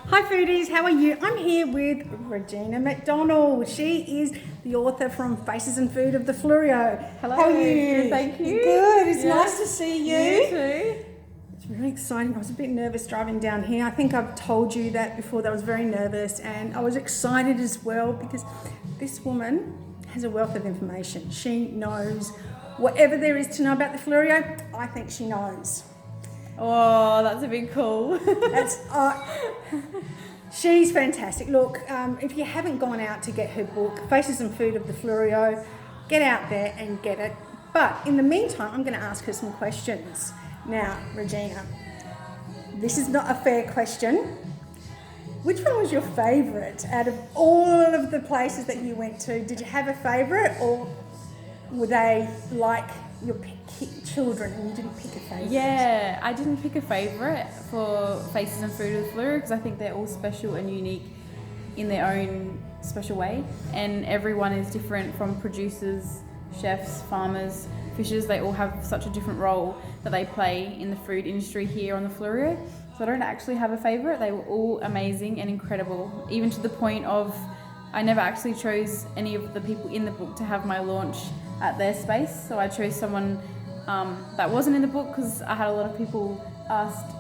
Hi foodies, how are you? I'm here with Rojina McDonald. She is the author from Faces and Food of the Fleurieu. Hello. How are you? Good, thank you. Good. It's Yes. nice to see you. You too. It's really exciting. I was a bit nervous driving down here. I think I've told you that before, that I was very nervous, and I was excited as well because this woman has a wealth of information. She knows whatever there is to know about the Fleurieu. I think she knows. Oh, that's a big call. That's she's fantastic. Look, if you haven't gone out to get her book, Faces and Food of the Fleurieu, get out there and get it. But in the meantime, I'm going to ask her some questions. Now, Rojina, this is not a fair question. Which one was your favourite out of all of the places that you went to? Did you have a favourite, or were they like your children and you didn't pick a favourite? Yeah, I didn't pick a favourite for Faces and Food of the Fleurieu because I think they're all special and unique in their own special way, and everyone is different, from producers, chefs, farmers, fishers. They all have such a different role that they play in the food industry here on the Fleurieu. So I don't actually have a favourite. They were all amazing and incredible, even to the point of I never actually chose any of the people in the book to have my launch at their space. So I chose someone that wasn't in the book because I had a lot of people asked,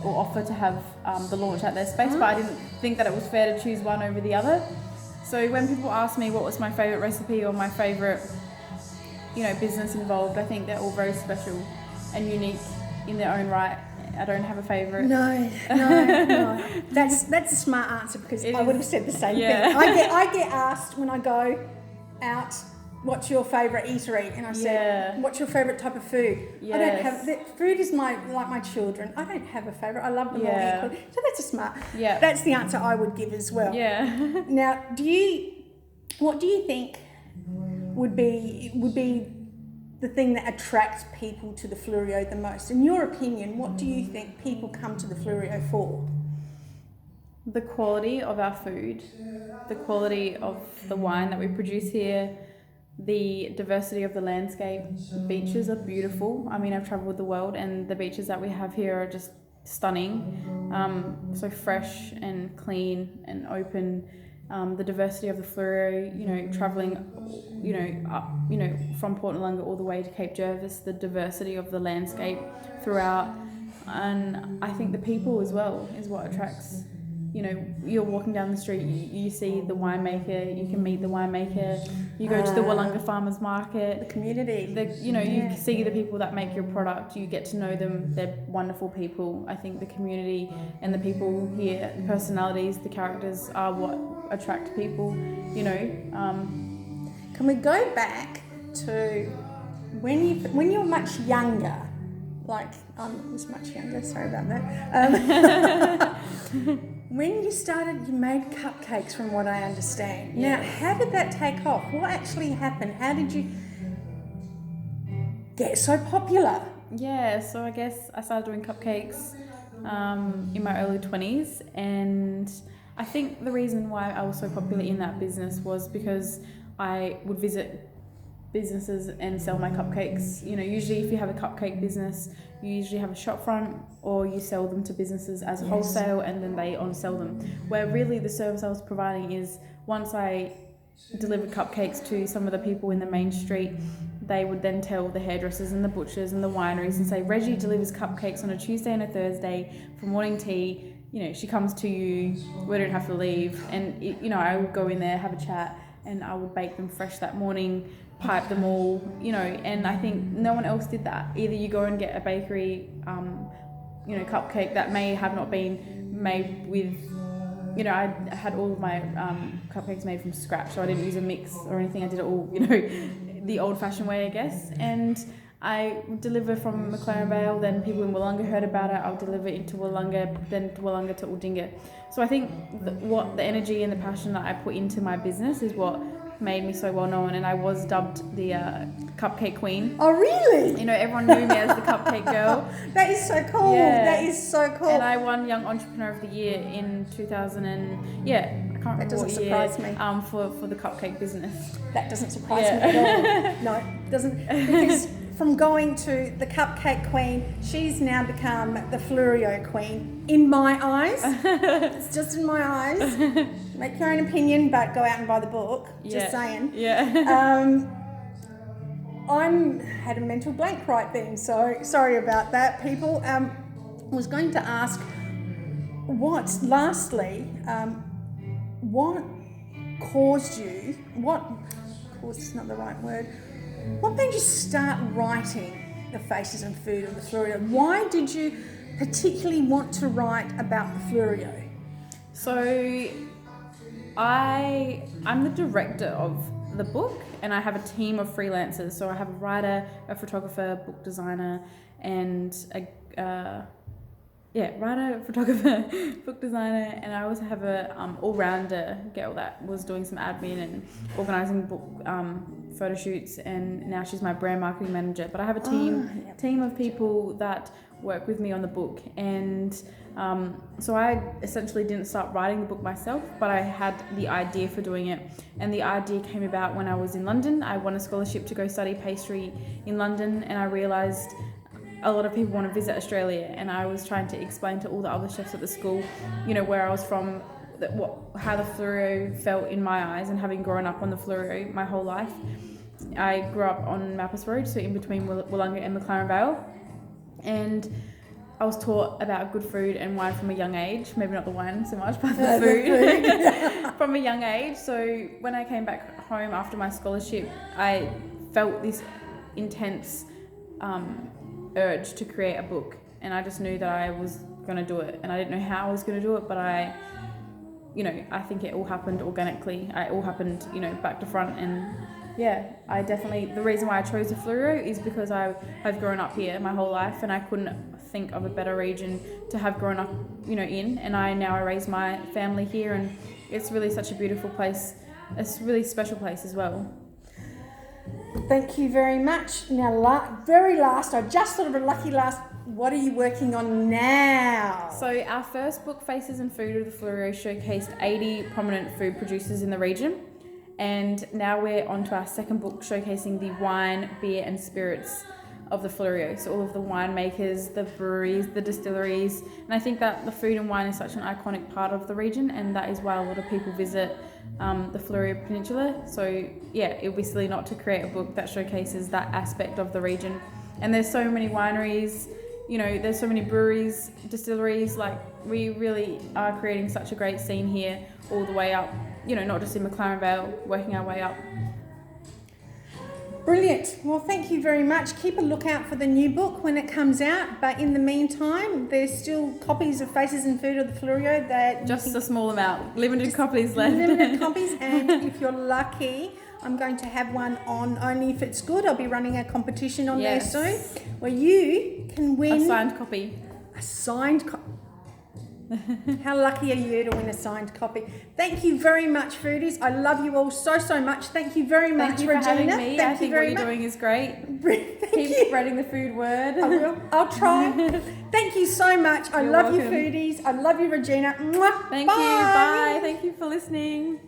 or offer to have the launch at their space, but I didn't think that it was fair to choose one over the other. So when people ask me what was my favourite recipe or my favourite, business involved, I think they're all very special and unique in their own right. I don't have a favourite. No. That's a smart answer because I would have said the same thing. I get asked when I go out, what's your favourite eatery? And I said, what's your favourite type of food? Yes. I don't have, food is like my children. I don't have a favourite. I love them all equally. So that's a smart. Yeah. That's the answer I would give as well. Yeah. Now, what do you think would be the thing that attracts people to the Fleurieu the most? In your opinion, what do you think people come to the Fleurieu for? The quality of our food, the quality of the wine that we produce here, the diversity of the landscape. The beaches are beautiful. I mean, I've travelled the world and the beaches that we have here are just stunning. So fresh and clean and open. The diversity of the Fleurieu, travelling, up, from Port Nalunga all the way to Cape Jervis, the diversity of the landscape throughout. And I think the people as well is what attracts. You're walking down the street, you see the winemaker, you can meet the winemaker, you go to the Wollonga Farmers Market. The community. You see the people that make your product, you get to know them, they're wonderful people. I think the community and the people here, the personalities, the characters are what attract people, Can we go back to when you're much younger? Like, I was much younger, sorry about that. When you started, you made cupcakes from what I understand. Yeah. Now, how did that take off? What actually happened? How did you get so popular? Yeah, so I guess I started doing cupcakes in my early 20s, and I think the reason why I was so popular in that business was because I would visit businesses and sell my cupcakes. Usually if you have a cupcake business, you usually have a shop front or you sell them to businesses as wholesale and then they on-sell them. Where really the service I was providing is, once I delivered cupcakes to some of the people in the main street, they would then tell the hairdressers and the butchers and the wineries and say, Reggie delivers cupcakes on a Tuesday and a Thursday for morning tea. She comes to you, we don't have to leave. And, I would go in there, have a chat, and I would bake them fresh that morning, pipe them all, and I think no one else did that. Either you go and get a bakery, cupcake that may have not been made with, I had all of my cupcakes made from scratch, so I didn't use a mix or anything. I did it all, the old-fashioned way, I guess. And I would deliver from McLaren Vale, then people in Wollonga heard about it. I'll deliver it to Wollonga, then to Wollonga to Aldinga. So I think what the energy and the passion that I put into my business is what made me so well known, and I was dubbed the Cupcake Queen. Oh, really? Everyone knew me as the Cupcake Girl. That is so cool. Yeah. That is so cool. And I won Young Entrepreneur of the Year in 2000 and I can't remember what year. That doesn't surprise me. For the cupcake business. That doesn't surprise me at all. No, it doesn't, because from going to the Cupcake Queen, she's now become the Fleurieu Queen. In my eyes. It's just in my eyes. Make your own opinion, but go out and buy the book. Just saying. Yeah. I'm had a mental blank right then, so sorry about that, people. Was going to ask what caused you, caused is not the right word, what made you start writing The Faces and Food of the Fleurieu? Why did you particularly want to write about the Fleurieu? So I'm the director of the book, and I have a team of freelancers. So I have a writer, a photographer, book designer, and writer, photographer, book designer, and I also have a all-rounder girl that was doing some admin and organising book photo shoots, and now she's my brand marketing manager. But I have a team of people that work with me on the book, and so I essentially didn't start writing the book myself, but I had the idea for doing it, and the idea came about when I was in London. I won a scholarship to go study pastry in London, and I realised a lot of people want to visit Australia, and I was trying to explain to all the other chefs at the school, you know, where I was from, how the Fleurieu felt in my eyes, and having grown up on the Fleurieu my whole life. I grew up on Malpas Road, so in between Wollonga and McLaren Vale, and I was taught about good food and wine from a young age. Maybe not the wine so much, but the food from a young age. So when I came back home after my scholarship, I felt this intense urge to create a book, and I just knew that I was going to do it, and I didn't know how I was going to do it, but I think it all happened organically. It all happened, back to front, and I definitely, the reason why I chose the Fleurieu is because I've grown up here my whole life, and I couldn't think of a better region to have grown up, in, and I raise my family here, and it's really such a beautiful place. It's a really special place as well. Thank you very much. Now, very last, I just thought of a lucky last. What are you working on now? So our first book, Faces and Food of the Fleurieu, showcased 80 prominent food producers in the region. And now we're on to our second book, showcasing the wine, beer and spirits of the Fleurieu. So all of the winemakers, the breweries, the distilleries. And I think that the food and wine is such an iconic part of the region, and that is why a lot of people visit the Fleurieu Peninsula. So it would be silly not to create a book that showcases that aspect of the region. And there's so many wineries, there's so many breweries, distilleries. Like, we really are creating such a great scene here all the way up, not just in McLaren Vale, working our way up. Brilliant. Well, thank you very much. Keep a lookout for the new book when it comes out. But in the meantime, there's still copies of Faces and Food of the Fleurieu that... Just a small amount. Limited copies left. Limited copies. And if you're lucky, I'm going to have one on Only If It's Good. I'll be running a competition on there soon, where you can win... A signed copy. A signed copy. How lucky are you to win a signed copy? Thank you very much, foodies. I love you all so much. Thank you very much, Rojina. Thank you for having me. I think what you're doing is great. Keep spreading the food word. I will. I'll try. Thank you so much. I love you, welcome. foodies. I love you, Rojina. Thank you. Bye. Thank you for listening.